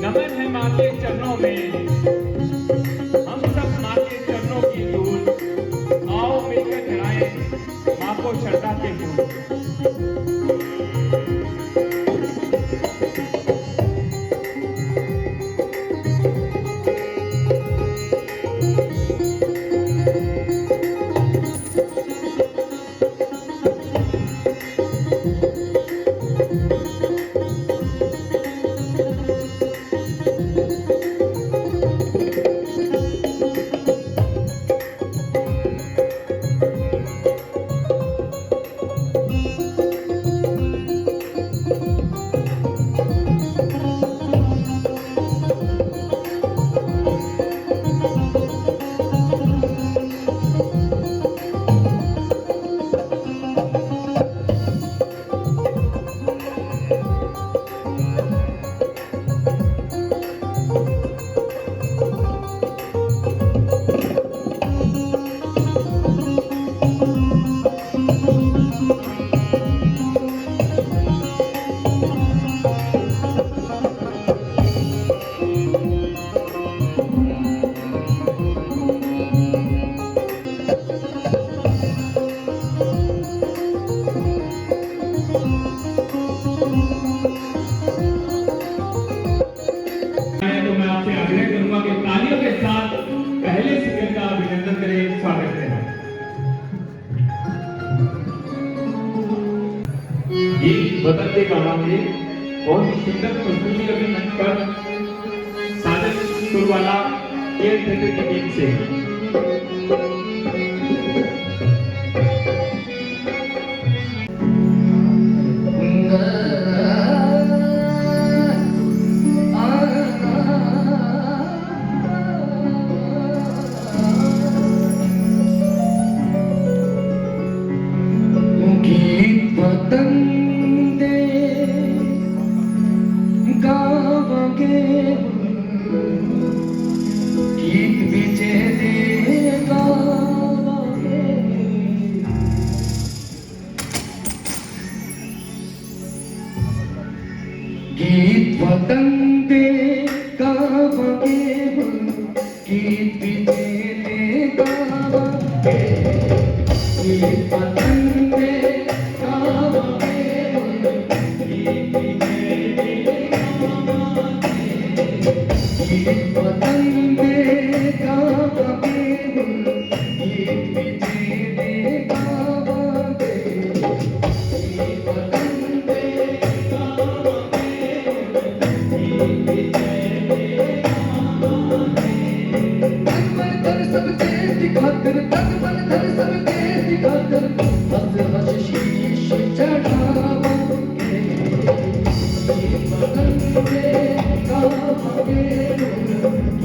नमन है माँ के चरणों में, हम सब माँ के चरणों की धूल, आओ मिलकर चढ़ाएं माँ को श्रद्धा के फूल। ये बदलते गाना में बहुत ही सुंदर प्रस्तुति अभी मंच पर साजन सुर वाला एयर थिएटर की टीम से गीत वतंदे गावगे गीत विजेते गावगे गीत वतंदे गावगे गीत विजेते गावगे गीत वतंदे गावगे गीत विजेते गावगे गीत वतंदे खातर तन मन धन सब देश की खातर हंस हंस शीश चढ़ाओगे ये बदलते गाओगे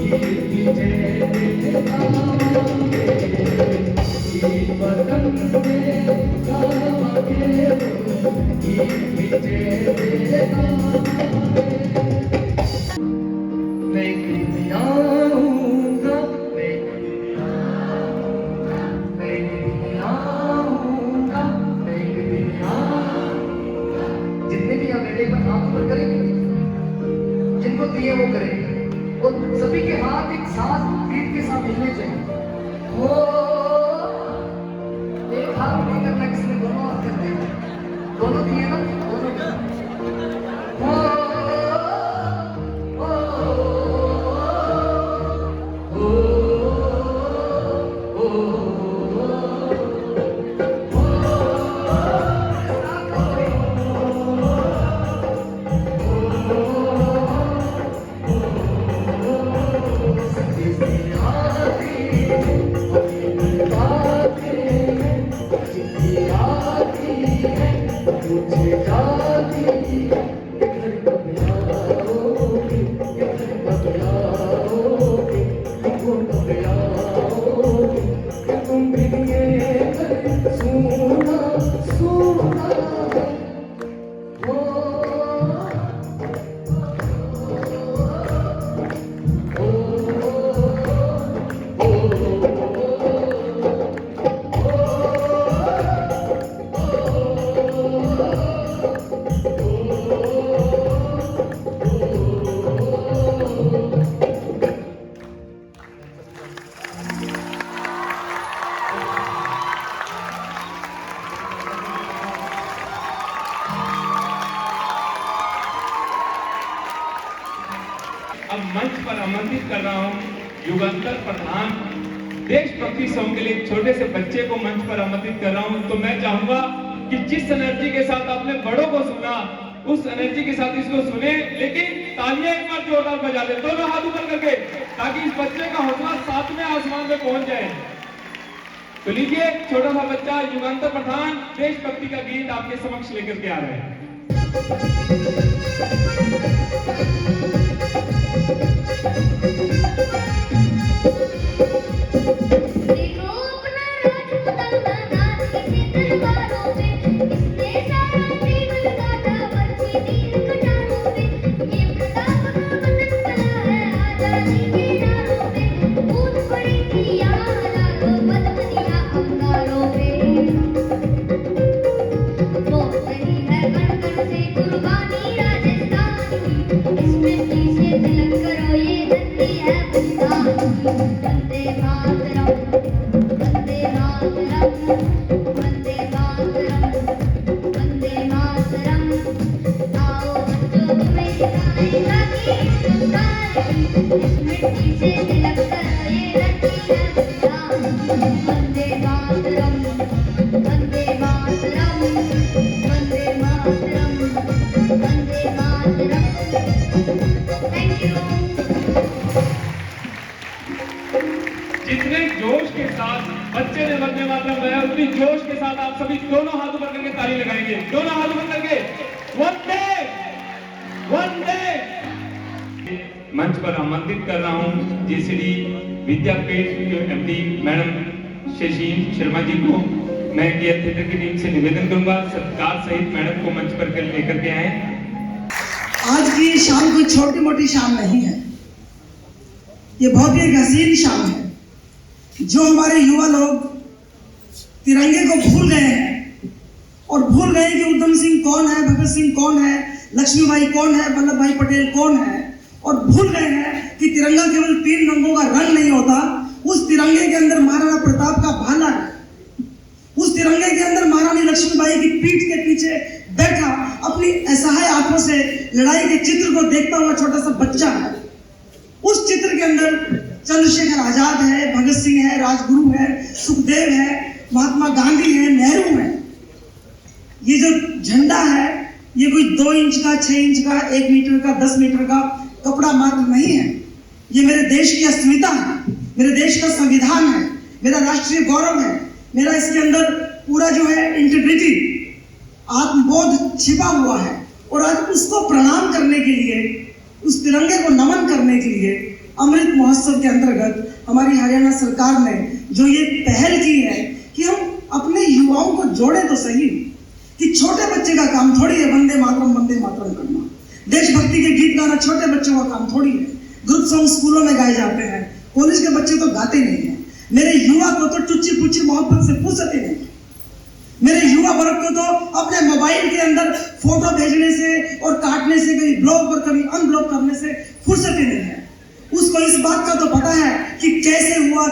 ये विजय गाओगे ये बदलते गाओगे ये विजय गाओगे मैं आऊंगा जिनको दिए वो करेंगे और सभी के हाथ एक साथ बीट के साथ मिलने चाहिए। वो एक हाथ नहीं करना, किसी ने दोनों हाथ करते हैं, दोनों दिए ना, दोनों आमंत्रित कर रहा हूं युगंतर प्रधान देशभक्ति सॉन्ग के लिए एक छोटे से बच्चे को मंच पर आमंत्रित कर रहा हूं। तो मैं चाहूंगा कि जिस एनर्जी के साथ आपने बड़ों को सुना उस एनर्जी के साथ इसको सुने, लेकिन तालियां एक बार जोरदार बजा दे दोनों हाथ ऊपर करके, ताकि इस बच्चे का हौसला सातवें आसमान में पहुंच जाए। तो लीजिए छोटा सा बच्चा युगंतर प्रधान देशभक्ति का गीत आपके समक्ष लेकर के आ रहे हैं। जितने जोश के साथ बच्चे ने वंदे मातरम गाया उतनी जोश के साथ आप सभी दोनों हाथ ऊपर करके ताली लगाएंगे। दोनों हाथ ऊपर करके वंदे वंदे। मंच पर आमंत्रित कर रहा हूं जीसीडी विद्यापीठ के एमडी मैडम शशि शर्मा जी को। मैं इंडिया थिएटर की टीम से निवेदन करूंगा सत्कार सहित मैडम को मंच पर लेकर के आए। आज की शाम कोई छोटी मोटी शाम नहीं है, ये बहुत ही एक हसीन शाम है। जो हमारे युवा लोग तिरंगे को भूल गए हैं और भूल गए कि उधम सिंह कौन है, भगत सिंह कौन है, लक्ष्मीबाई कौन है, वल्लभ भाई पटेल कौन है, और भूल गए हैं कि तिरंगा केवल 3 रंगों का रंग नहीं होता। उस तिरंगे के अंदर महाराणा प्रताप का भाला है, उस तिरंगे के अंदर महारानी लक्ष्मीबाई की पीठ के पीछे बैठा अपनी असहाय आंखों से लड़ाई के चित्र को देखता हुआ छोटा सा बच्चा है। उस चित्र के अंदर चंद्रशेखर आजाद है, भगत सिंह है, राजगुरु है, सुखदेव है, महात्मा गांधी है, नेहरू है। ये जो झंडा है ये कोई 2 इंच का, 6 इंच का, 1 मीटर का, 10 मीटर का कपड़ा मात्र नहीं है। ये मेरे देश की अस्मिता है, मेरे देश का संविधान है, मेरा राष्ट्रीय गौरव है, मेरा इसके अंदर पूरा जो है इंटीग्रिटी, आत्मबोध छिपा हुआ है। और आज उसको प्रणाम करने के लिए, उस तिरंगे को नमन करने के लिए अमृत महोत्सव के अंतर्गत हमारी हरियाणा सरकार ने जो ये पहल की है कि हम अपने युवाओं को जोड़े तो सही, कि छोटे बच्चे का काम थोड़ी है वंदे मातरम करना, देशभक्ति के गीत गाना छोटे बच्चों का काम थोड़ी है। ग्रुप सॉन्ग स्कूलों में गाए जाते हैं, कॉलेज के बच्चे तो गाते नहीं है। मेरे युवा को तो टुच्ची पुच्ची मोहब्बत से फुर्सत ही नहीं। मेरे युवा वर्ग को तो अपने मोबाइल के अंदर फोटो भेजने से और काटने से, कभी ब्लॉक पर कभी अनब्लॉक करने से फुर्सत ही नहीं है। उसको इस बात का तो पता है कि कैसे हुआ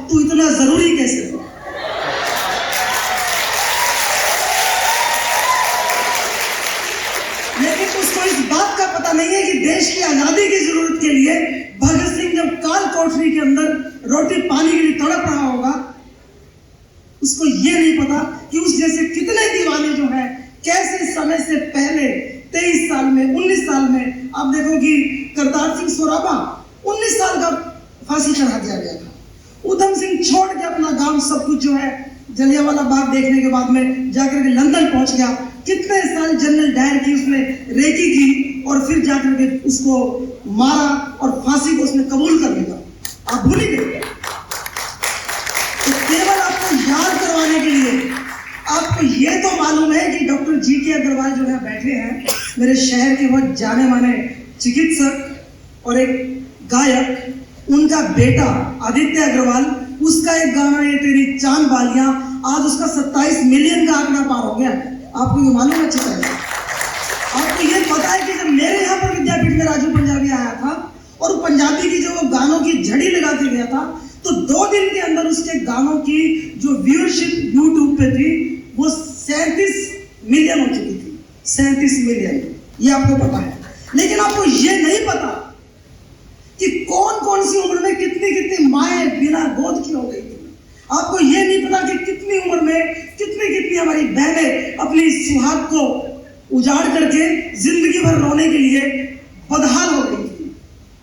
तो इतना जरूरी कैसे हुआ। लेकिन उसको इस बात का पता नहीं है कि देश की आजादी की जरूरत के लिए भगत सिंह जब काल कोठरी के अंदर रोटी पानी के लिए तड़प रहा होगा, उसको ये नहीं पता कि उस जैसे कितने दीवाने जो है कैसे समय से पहले 23 साल में, 19 साल में, आप देखो कि करतार सिंह सोराबा 19 साल का फांसी चढ़ा दिया गया था। उधम सिंह छोड़ के अपना गांव सब कुछ जो है जलियांवाला बाग देखने के बाद में जाकर के लंदन पहुंच गया। कितने साल जनरल डायर की उसने रेकी की और फिर जाकर के उसको मारा और फांसी को उसने कबूल कर लिया। आप भूल ही गए। तो केवल आपको याद करवाने के लिए आपको ये तो मालूम है कि डॉक्टर जी.के. अग्रवाल जो है बैठे हैं, मेरे शहर के बहुत जाने माने चिकित्सक और एक गायक, उनका बेटा आदित्य अग्रवाल, उसका एक गाना ये तेरी चांद बालियां, आज उसका 27 मिलियन का आंकड़ा पार हो गया। आपको ये मालूम है? अच्छा है आपको ये पता है कि जब मेरे यहाँ पर विद्यापीठ में राजू पंजाबी आया था और पंजाबी की जो वो गानों की झड़ी लगा के गया था, तो 2 दिन के अंदर उसके गानों की जो व्यूअरशिप यूट्यूब पे थी वो 37 मिलियन हो चुकी थी। 37 मिलियन, ये आपको पता है। लेकिन आपको ये नहीं पता कि कौन कौन सी उम्र में कितनी कितनी माएँ बिना गोद की हो गई थी। आपको ये नहीं पता कि कितनी उम्र में कितनी कितनी हमारी बहनें अपनी सुहाग को उजाड़ करके जिंदगी भर रोने के लिए बदहाल हो गई थी।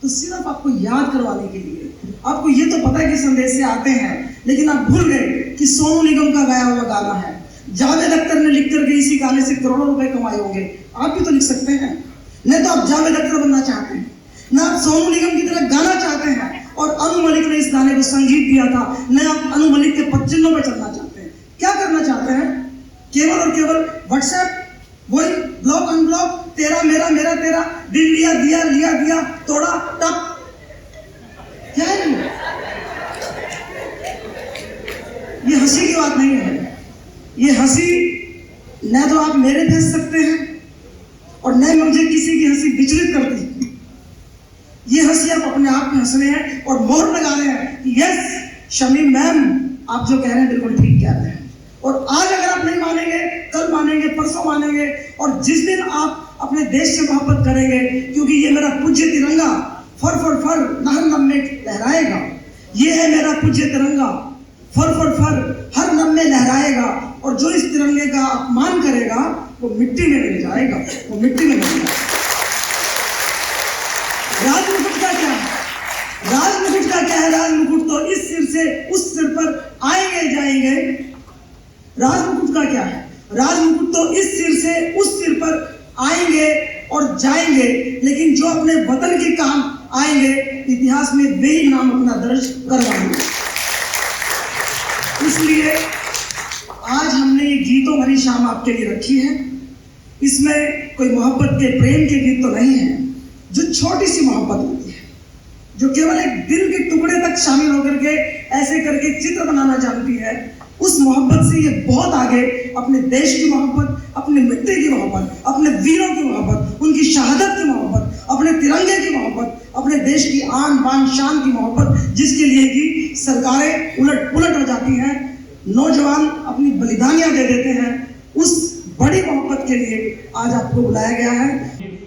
तो सिर्फ आपको याद करवाने के लिए, आपको ये तो पता है कि संदेश से आते हैं, लेकिन आप भूल गए कि सोनू निगम का गाया हुआ गाना है। जावेद अख्तर ने लिख करके इसी गाने से करोड़ों रुपए कमाए होंगे, आप भी तो लिख सकते हैं। न तो आप जावेद अख्तर बनना चाहते हैं, न आप सोनू निगम की तरह गाना चाहते हैं, और अनु मलिक ने इस गाने को संगीत दिया था, न आप अनु मलिक के पच्चीनों पे चलना चाहते हैं। क्या करना चाहते हैं? केवल और केवल व्हाट्सएप, वही ब्लॉक अनब्लॉक, तेरा मेरा मेरा तेरा, दिल लिया दिया लिया दिया, तोड़ा टप। क्या है ये हंसी की बात नहीं है। ये हंसी न तो आप मेरे भेज सकते हैं और न मुझे किसी की हंसी विचलित करती है। ये हंसी आप अपने आप में हंस रहे हैं और मोहर लगा रहे हैं कि यस शमीम मैम, आप जो कह रहे हैं बिल्कुल ठीक कह रहे हैं। और आज अगर आप नहीं मानेंगे, कल मानेंगे, परसों मानेंगे, और जिस दिन आप अपने देश से मोहब्बत करेंगे, क्योंकि ये मेरा पूज्य तिरंगा फर फर फर नहर नम में लहराएगा, ये है मेरा पूज्य तिरंगा फर फर फर हर नम में लहराएगा, और जो इस तिरंगे का अपमान करेगा वो मिट्टी में मिल जाएगा, वो मिट्टी में मिल जाएगा। राजमुकुट का क्या है? राजमुकुट का क्या है? राजमुकुट तो इस सिर से उस सिर पर आएंगे जाएंगे। राजमुकुट का क्या है? राजमुकुट तो इस सिर से उस सिर पर आएंगे और जाएंगे, लेकिन जो अपने वतन के काम आएंगे, इतिहास में वे ही नाम अपना दर्ज करवाएंगे। इसलिए आज हमने ये गीतों भरी शाम आपके लिए रखी है। इसमें कोई मोहब्बत के, प्रेम के गीत तो नहीं है। जो छोटी सी मोहब्बत होती है, जो केवल एक दिल के टुकड़े तक शामिल होकर के ऐसे करके चित्र बनाना जानती है, उस मोहब्बत से ये बहुत आगे अपने देश की मोहब्बत, अपने मिट्टी की मोहब्बत, अपने वीरों की मोहब्बत, उनकी शहादत की मोहब्बत, अपने तिरंगे की मोहब्बत, अपने देश की आन बान शान की मोहब्बत, जिसके लिए कि सरकारें उलट पुलट हो जाती हैं, नौजवान अपनी बलिदानियां दे देते हैं, उस बड़ी मोहब्बत के लिए आज आपको बुलाया गया है।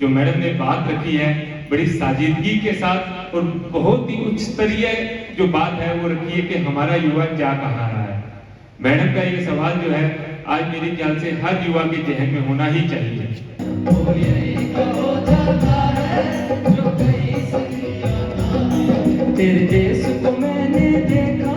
जो मैडम ने बात रखी है बड़ी साजीदगी के साथ और बहुत ही उच्च स्तरीय जो बात है वो रखी है कि हमारा युवा क्या कहा रहा है। मैडम का ये सवाल जो है आज मेरे ख्याल से हर युवा के जहन में होना ही चाहिए। तेरे देश को मैंने देखा,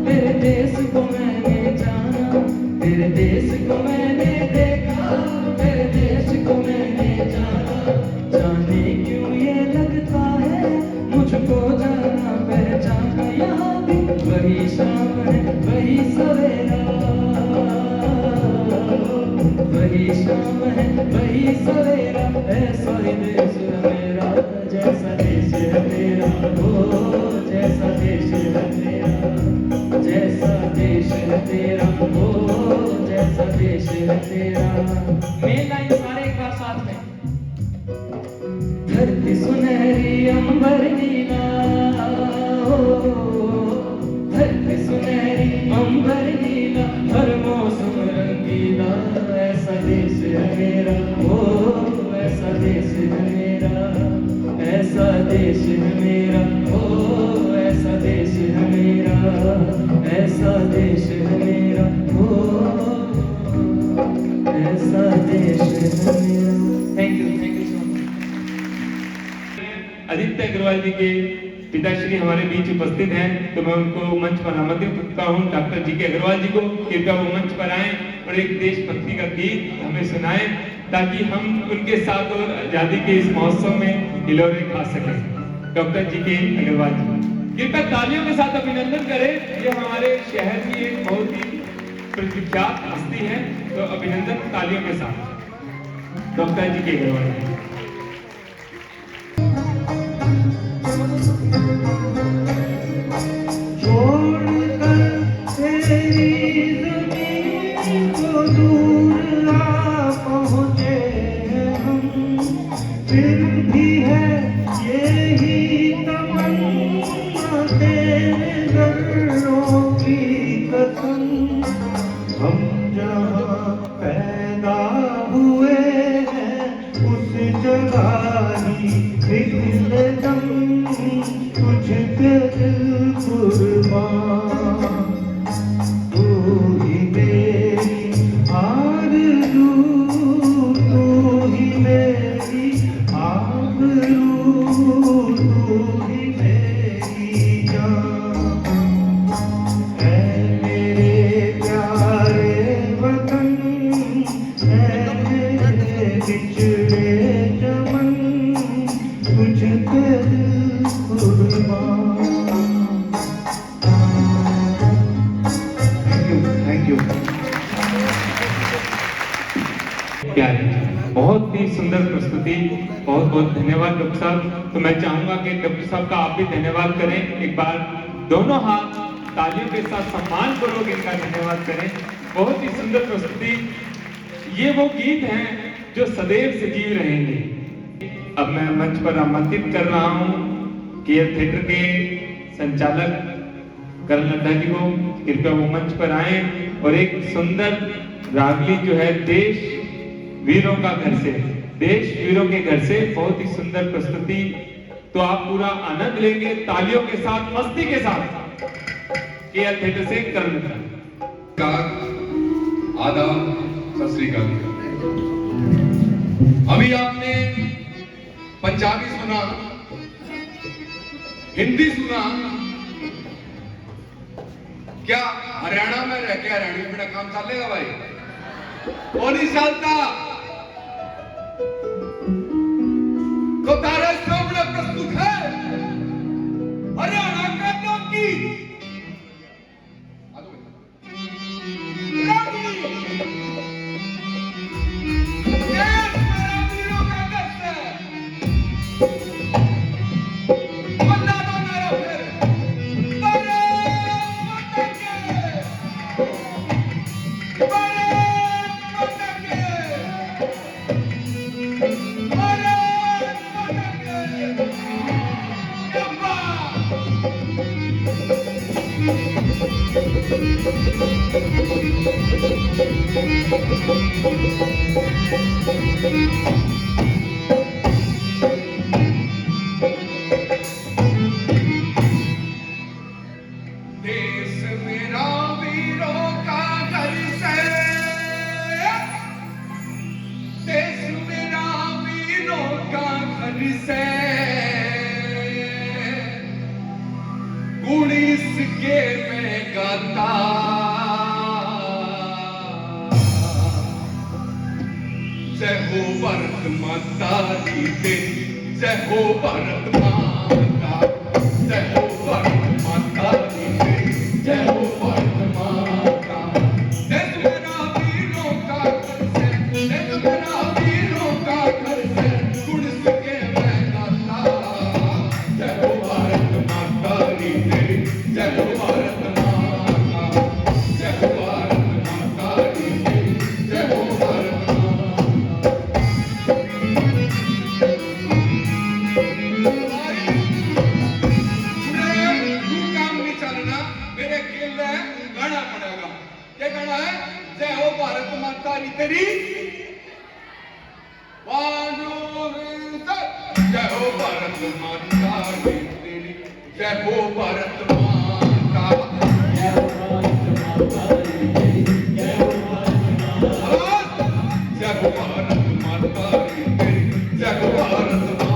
तेरे देश को मैंने जाना, तेरे देश को मैंने देखा, तेरे देश को मैंने जाना। जाने क्यों ये लगता है मुझको जाना पहचाना, यहाँ भी वही शाम है वही सवेरा, वही शाम है वही सवेरा, ऐसा ही देश है मेरा, जैसा देश है तेरा, ओ जैसा देश है तेरा, जैसा देश है तेरा, ओ जैसा देश है तेरा। मेन लाइन सारे एक बार साथ में। धरती सुनहरी अंबर नीला, धरती सुनहरी अंबर नीला, हर मौसम रंगीला, ऐसा देश है मेरा, ओ ऐसा देश है मेरा, ऐसा देश है मेरा, ओ ऐसा देश है मेरा, ऐसा देश है मेरा, ओ ऐसा देश है मेरा। Thank you so much. Aditya Agarwal ji के पिताश्री हमारे बीच उपस्थित हैं, तो मैं उनको मंच पर आमंत्रित करता हूं। डॉक्टर जी के अग्रवाल जी को कृपया वो मंच पर आएं और एक देशभक्ति का गीत हमें सुनाएं, ताकि हम उनके साथ और आजादी के इस महोत्सव में हिलोरे खा सकें। डॉक्टर जी के अग्रवाल जी कृपया तालियों के साथ अभिनंदन करें। ये हमारे शहर की एक बहुत ही प्रख्यात हस्ती है, तो अभिनंदन तालियों के साथ डॉक्टर जी के अग्रवाल जी। हम जहाँ पैदा हुए हैं उस जगह ही फिर दम कुर्बान, तू ही मेरी आरज़ू, तू ही मेरी आबरू, तू ही मेरी जान। ऐ मेरे प्यारे वतन, ऐ मेरे बिछड़े चमन, तुझ पे दिल कुर्बान। Thank you. प्यारे, बहुत ही सुंदर प्रस्तुति, बहुत बहुत धन्यवाद डॉक्टर साहब। तो मैं चाहूंगा कि डॉक्टर साहब का आप भी धन्यवाद करें। एक बार दोनों हाथ तालियों के साथ सम्मान पूर्वक इनका धन्यवाद करें। बहुत ही सुंदर प्रस्तुति। ये वो गीत हैं जो सदैव सजीव रहेंगे। अब मैं मंच पर आमंत्रित कर रहा हूं केयर थिएटर के संचालक करण नड्डा जी को, कृपया वो मंच पर आए और एक सुंदर रागली जो है देश वीरों का घर से, देश वीरों के घर से, बहुत ही सुंदर प्रस्तुति। तो आप पूरा आनंद लेंगे तालियों के साथ, मस्ती के साथ। केयर थिएटर से करण नड्डा। आदाब, सत श्री अकाल। अभी आपने पंजाबी सुना, हिंदी सुना। क्या हरियाणा में रह के हरियाणवी में काम चलेगा भाई? वो नहीं चलता। तो तारे सामने प्रस्तुत है हरियाणा का लोकगीत देश मेरा वीरों का घर से, देश मेरा वीरों का घर से, गुण इसके मैं गाता, जय हो भारत माता की तेरी, जय हो भारत माता, जय हो भारत माता की तेरी, जय हो भारत माता। देश मेरा वीरों का घर से, देश मेरा वीरों का घर से, गुण इसके मैं गाता, जय हो भारत माता की तेरी, जय हो भारत माता, जय हो भारत माता की तेरी, जय हो भारत माता। मेरे खेल में गाना पड़ेगा। क्या गाना है? जय हो भारत माता की तेरी, जय हो भारत माता की तेरी, जय हो भारत माता, जय हो भारत माता की तेरी, जय हो भारत माता, जय हो भारत माता की तेरी, जय हो भारत माता।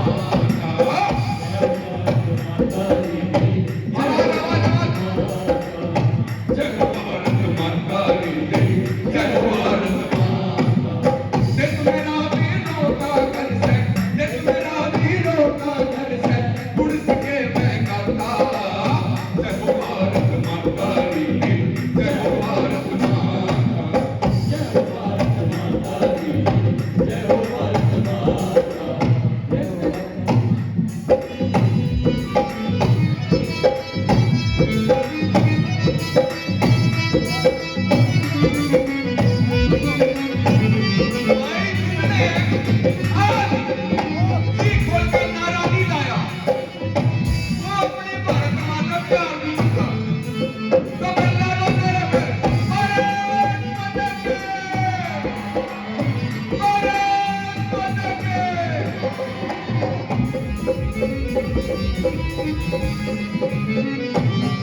Thank you.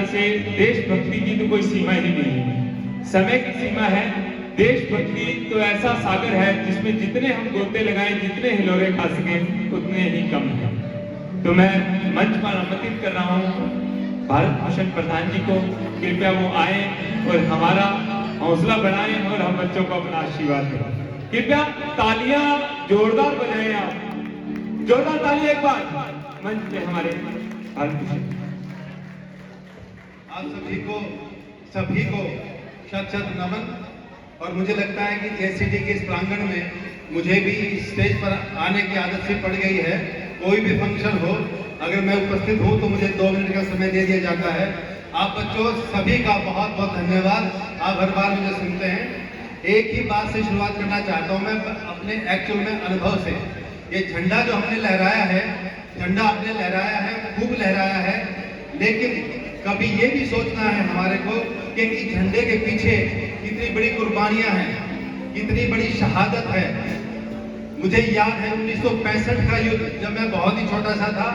ख्याल से देशभक्ति की तो कोई सीमा ही नहीं है, समय की सीमा है। देशभक्ति तो ऐसा सागर है जिसमें जितने हम गोते लगाएं, जितने हिलोरे खा सकें, उतने ही कम है। तो मैं मंच पर आमंत्रित कर रहा हूं भारत भूषण प्रधान जी को, कृपया वो आए और हमारा हौसला बढ़ाएं और हम बच्चों को अपना आशीर्वाद दें। कृपया तालियां जोरदार बजाएं आप, जोरदार ताली एक बार मंच पे हमारे भारत भूषण। आप सभी को शत शत नमन। और मुझे लगता है कि जेसीडी के इस प्रांगण में मुझे भी स्टेज पर आने की आदत सी पड़ गई है। कोई भी फंक्शन हो, अगर मैं उपस्थित हूं तो मुझे 2 मिनट का समय दे दिया जाता है। आप बच्चों सभी का बहुत बहुत धन्यवाद, आप हर बार मुझे सुनते हैं। एक ही बात से शुरुआत करना चाहता हूं मैं अपने एक्चुअल में अनुभव से। ये झंडा जो हमने लहराया है, झंडा आपने लहराया है, खूब लहराया है, लेकिन कभी ये भी सोचना है हमारे को कि इस झंडे के पीछे कितनी बड़ी कुर्बानियां हैं, कितनी बड़ी शहादत है। मुझे याद है 1965 का युद्ध, जब मैं बहुत ही छोटा सा था,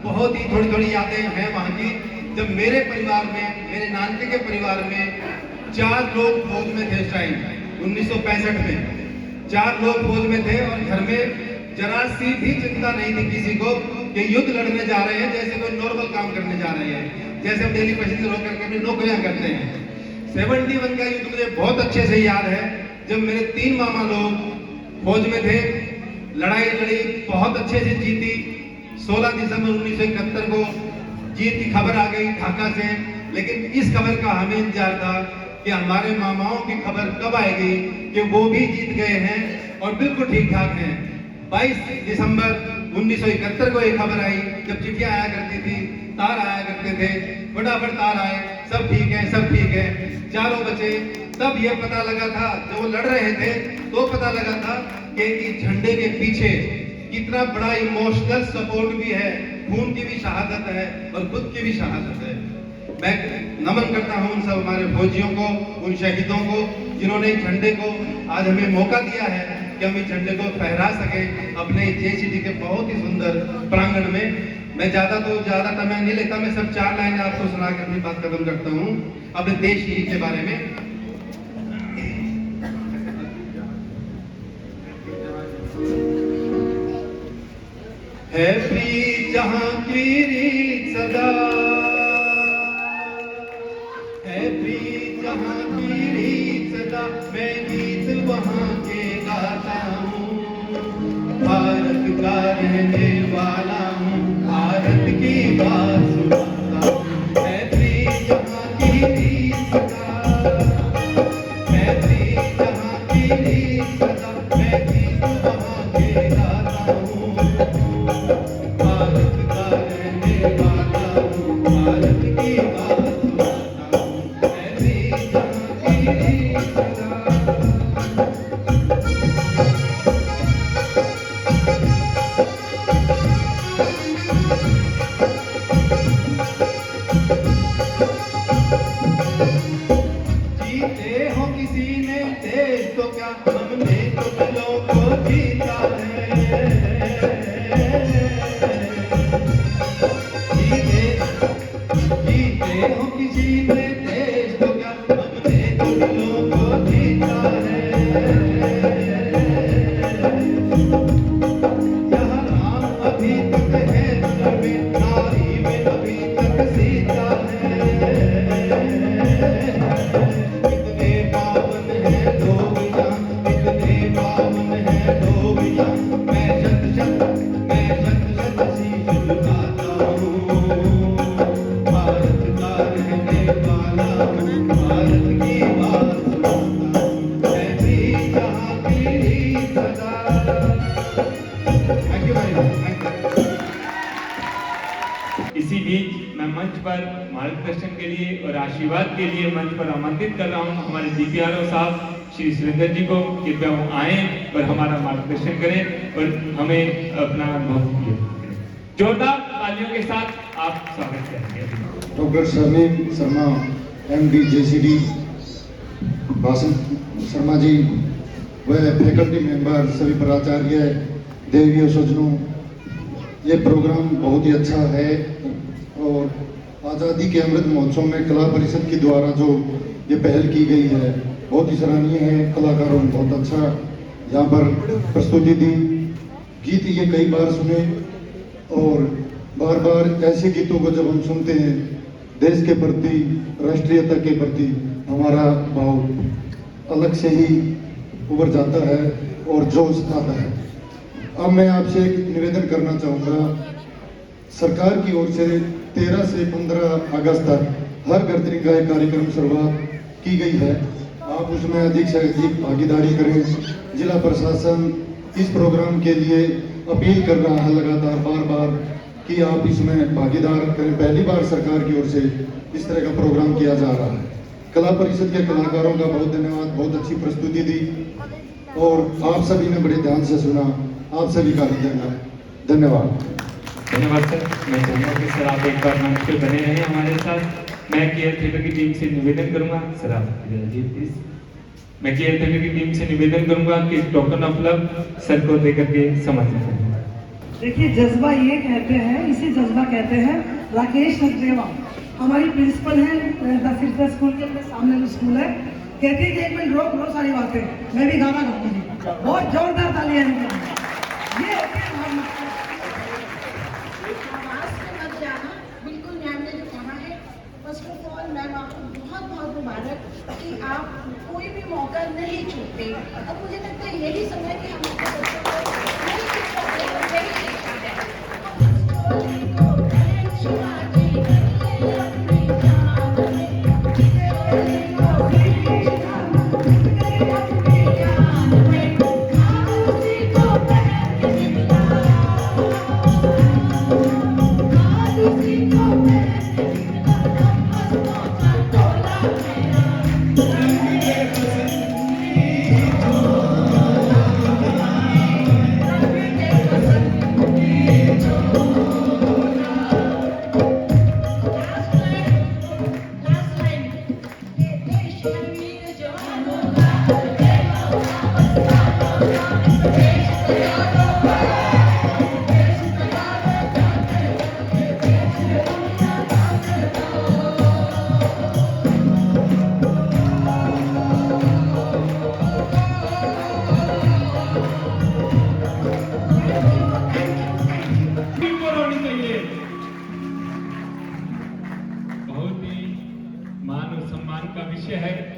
बहुत ही थोड़ी थोड़ी यादें हैं वहां की। जब मेरे परिवार में, मेरे नानके के परिवार में 4 लोग फौज में थे। उस टाइम 1965 में 4 लोग फौज में थे और घर में जरा सी भी चिंता नहीं थी किसी को कि युद्ध लड़ने जा रहे हैं, जैसे कोई नॉर्मल काम करने जा रहे हैं, जैसे हम डेली पैसेंजर होकर के अपनी नौकरियां करते हैं। 71 का युद्ध मुझे बहुत अच्छे से याद है, जब मेरे 3 मामा लोग फौज में थे, लड़ाई लड़ी, बहुत अच्छे से जीती। 16 दिसंबर 1971 को जीत की खबर आ गई ढाका से, लेकिन इस खबर का हमें इंतजार था कि हमारे मामाओं की खबर कब आएगी कि वो भी जीत गए हैं और बिल्कुल ठीक ठाक हैं। 22 दिसंबर 1971 को एक खबर आई, जब चिट्ठियां आया करती थी, तार आया करते थे, फटाफट तार आए, सब ठीक है, सब ठीक है, चारों बचे। तब ये पता लगा था, जब वो लड़ रहे थे तो पता लगा था कि इस झंडे के पीछे कितना बड़ा इमोशनल सपोर्ट भी है, खून की भी शहादत है और खुद की भी शहादत है। मैं नमन करता हूं उन सब हमारे फौजियों को, उन शहीदों को, जिन्होंने इस झंडे को आज हमें मौका दिया है कि हम इस झंडे को फहरा सके अपने जेसीडी के बहुत ही सुंदर प्रांगण में। मैं ज्यादा समय नहीं लेता, मैं सब 4 लाइन आपको सुना के अपनी बात खत्म करता हूँ अपने देश हित के बारे में। है प्रीत जहां की रीत सदा, है प्रीत जहां की रीत सदा, मैं गीत वहां के गाता हूँ। भारत का रहने वाला हूँ, भारत की बात सुनाता हूँ। है प्रीत जहां की रीत सदा, है प्रीत जहां की रीत सदा, मैं गीत वहां के गाता हूँ। भारत का रहने वाला हूँ, भारत की बात सुनाता हूँ। है प्रीत जहां की रीत सदा। जीते हो किसी ने देश तो क्या, हमने तो दिलों को जीता है। जीते हो किसी ने देश तो क्या, हमने तो दिलों को जीता है। यहाँ राम अभी तक है दुनिया में, नारी में अभी तक सीता है। कितने पावन है लोग यहाँ, कितने पावन है लोग यहाँ। मैं शत शत शीश झुकाता हूँ। भारत का रहने वाला हूँ, भारत की बात सुनाता हूँ। है प्रीत जहाँ की रीत सदा। Thank you very much. Thank you. इसी बीच मैं मंच पर मार्गदर्शन के लिए और आशीर्वाद के लिए मंच पर आमंत्रित कर रहा हूं हमारे DPRO साहब श्री सुरेंद्र जी को। कृपया वो आए और हमारा मार्गदर्शन करें और हमें अपना अनुभव दिए। जोरदार तालियों के साथ आप स्वागत करेंगे। Doctor Sharmeen Sharma MD JCD, भाषण शर्मा जी व फैकल्टी मेंबर, सभी प्राचार्य, देवियों, सज्जनों, ये प्रोग्राम बहुत ही अच्छा है और आज आज़ादी के अमृत महोत्सव में कला परिषद के द्वारा जो ये पहल की गई है बहुत ही सराहनीय है। कलाकारों ने बहुत अच्छा यहाँ पर प्रस्तुति दी। गीत ये कई बार सुने और बार बार ऐसे गीतों को जब हम सुनते हैं देश के प्रति, राष्ट्रीयता के प्रति हमारा भाव अलग से ही उभर जाता है और जोश आता है। अब मैं आपसे एक निवेदन करना चाहूँगा, सरकार की ओर से 13 से 15 अगस्त तक हर घर तिरंगा कार्यक्रम शुरुआत की गई है। आप उसमें अधिक से अधिक भागीदारी करें। जिला प्रशासन इस प्रोग्राम के लिए अपील कर रहा है लगातार बार बार कि आप इसमें भागीदार करें। पहली बार सरकार की ओर से इस तरह का प्रोग्राम किया जा रहा है। कला परिषद के कलाकारों का बहुत धन्यवाद, बहुत अच्छी प्रस्तुति दी और आप सभी ने बड़े ध्यान से सुना। आप सभी का धन्यवाद। धन्यवाद सर। मैं चाहूँगा कि सर आप एक बार मंच पे बने रहें हमारे साथ। मैं केयर थिएटर की टीम से निवेदन करूंगा, सर आप इधर आइए प्लीज। मैं केयर थिएटर की टीम से निवेदन करूंगा कि टोकन ऑफ लव सर को देकर के समर्पित करें। देखिए, जज्बा ये कहते हैं, इसी जज्बा कहते हैं। राकेश नगरेवा हमारी प्रिंसिपल है द स्कूल के अपने सामने जो स्कूल है, कहती है कि एक मिनट रोक लो सारी बातें, मैं भी गाना गाऊंगी। बहुत जोरदार तालियां इनके। ये होती है भावना। आवाज से मत जाना, बिल्कुल मैम ने जो कहा है। फर्स्ट ऑफ ऑल मैम आपको बहुत बहुत मुबारक कि आप कोई भी मौका नहीं छूटते। अब मुझे लगता है यही समय कि हम अपने बच्चों को नहीं सीख सकते, यही सीखा है।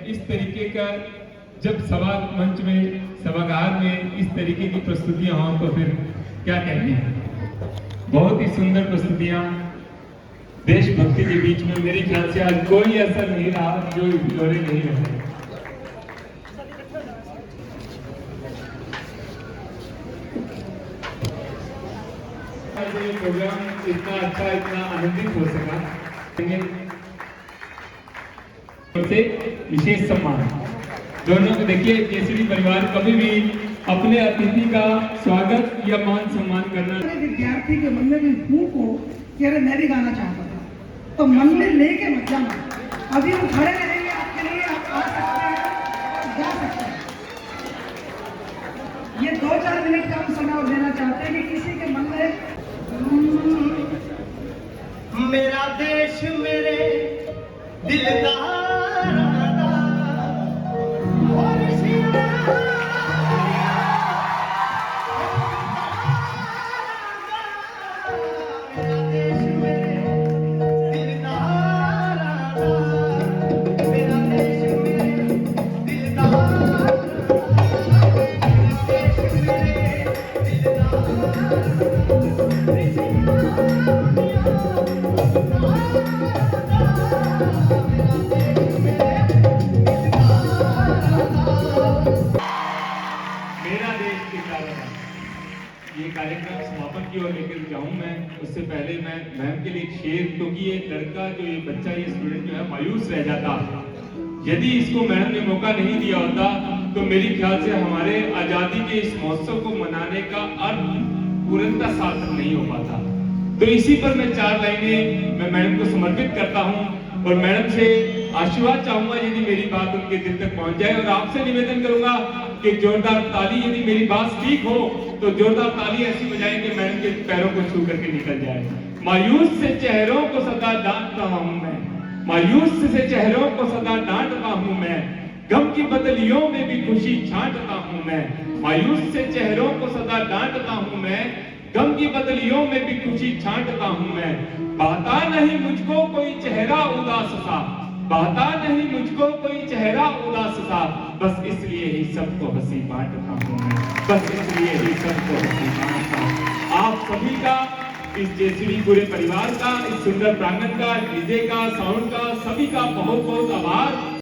इस तरीके का जब सभा मंच में, सभागार में इस तरीके की प्रस्तुतियां हों तो फिर क्या कहते हैं। बहुत ही सुंदर प्रस्तुतियां देशभक्ति के बीच में। मेरे ख्याल से आज कोई ऐसा नहीं रहा जो जोड़े नहीं रहे। ये प्रोग्राम इतना अच्छा, इतना आनंदित हो सका, से विशेष सम्मान दोनों को। देखिए, केसरी परिवार कभी भी अपने अतिथि का स्वागत या मान सम्मान करना। विद्यार्थी के मन में भी फूक हो कि अरे मैं भी गाना चाहता था, तो मन में लेके मत जाना। अभी हम खड़े रहेंगे आपके लिए, आप आ सकते हैं, जा सकते हैं। ये 2-4 मिनट का हम समय और देना चाहते हैं कि किसी के मन में मेरा देश मेरे दिलदार ये कार्यक्रम समापन की ओर लेकर जाऊं मैं, उससे पहले मैं मैम के लिए एक शेर, क्योंकि ये लड़का जो ये बच्चा, ये स्टूडेंट जो है मायूस रह जाता यदि इसको मैडम ने मौका नहीं दिया होता, तो मेरे ख्याल से हमारे आजादी के इस महोत्सव को मनाने का अर्थ पूर्णतः सार्थक नहीं हो पाता। तो इसी पर मैं 4 लाइनें मैं मैडम को समर्पित करता हूं और मैडम से आशीर्वाद चाहूंगा यदि मेरी बात उनके दिल तक पहुंच जाए। और आपसे निवेदन करूंगा कि जोरदार ताली, यदि मेरी बात ठीक हो तो जोरदार ताली ऐसी बजाएं कि मैडम के पैरों को छू करके निकल जाए। मायूस से चेहरों को सदा डांटता हूं मैं, मायूस से चेहरों को सदा डांटता हूं मैं, गम की बदलियों में भी खुशी छांटता हूं मैं, मायूस से चेहरों को सदा डांटता हूं मैं, गम की बदलियों में भी खुशी छांटता हूं मैं। बहता नहीं मुझको कोई चेहरा उदास सा, बहता नहीं मुझको कोई चेहरा उदास सा, बस इसलिए ही सबको हंसी बांटता हूं मैं, बस इसलिए ही सबको हंसी बांटता हूं। आप सभी का, इस जेसीबी पूरे परिवार का, इस सुंदर प्रांगण का, डीजे का, साउंड का, सभी का बहुत बहुत आभार।